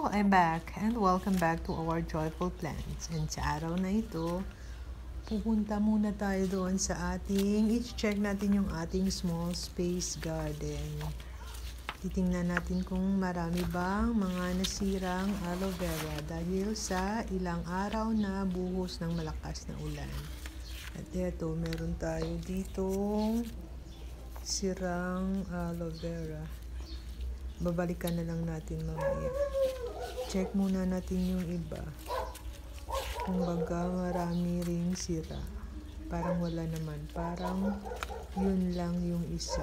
I'm back and welcome back to our Joyful Plans. And sa araw na ito, pupunta muna tayo doon sa i-check natin yung ating small space garden. Titingnan natin kung marami bang mga nasirang aloe vera dahil sa ilang araw na buhos ng malakas na ulan. At eto, meron tayo ditong sirang aloe vera. Babalikan na lang natin mamaya. Check muna natin yung iba. Kumbaga marami ring sira. Parang wala naman. Parang yun lang yung isa.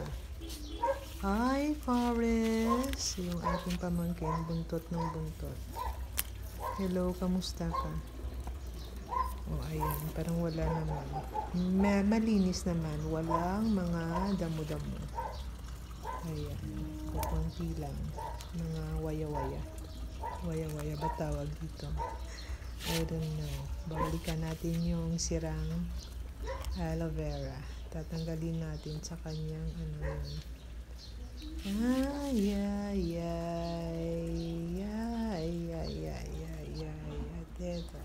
Hi, Forest! Yung ating pamangkin, buntot ng buntot. Hello, kamusta ka? Oh, ayan. Parang wala naman. Malinis naman. Walang mga damo-damo. Ayan. Kukunti lang. Mga waya-waya. Waya-waya ba tawag dito? I don't know. Babalikan natin yung sirang aloe vera. Tatanggalin natin sa kanyang yun. Ay. At eto.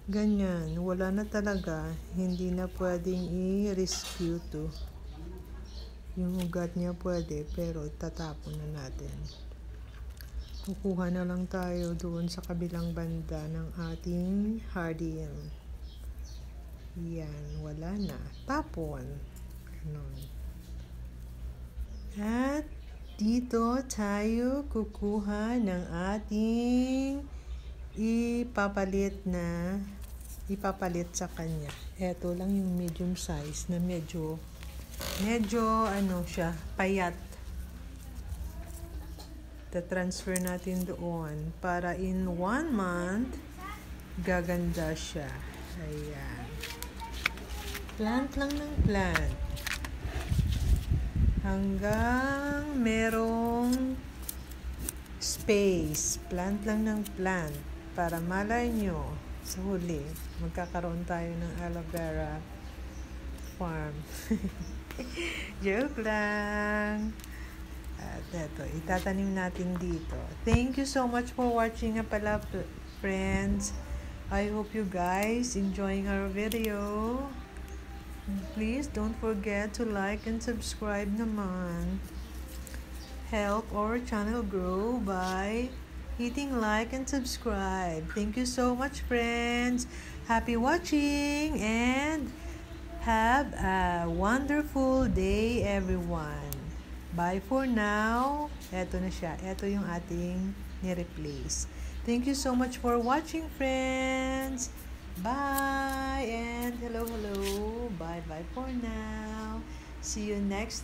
Ganyan. Wala na talaga. Hindi na pwedeng i-rescue to. Yung ugat niya pwede, pero tatapon na natin. Kukuha na lang tayo doon sa kabilang banda ng ating hardin. Yan, wala na. Tapon. Ganon. At dito tayo kukuha ng ating ipapalit sa kanya. Ito lang yung medium size na medyo siya, payat. Ta-transfer natin doon para in 1 month gaganda siya. Ayan. Plant lang ng plant. Hanggang merong space. Plant lang ng plant para malay nyo sa huli magkakaroon tayo ng aloe vera farm. Joke lang. At eto, itatanim natin dito. Thank you so much for watching nga pala, friends. I hope you guys enjoying our video. Please don't forget to like and subscribe naman. Help our channel grow by hitting like and subscribe. Thank you so much, friends. Happy watching and have a wonderful day, everyone. Bye for now. Eto na siya. Eto yung ating ni-replace. Thank you so much for watching, friends. Bye and hello. Bye for now. See you next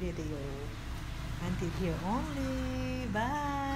video. Until here only. Bye.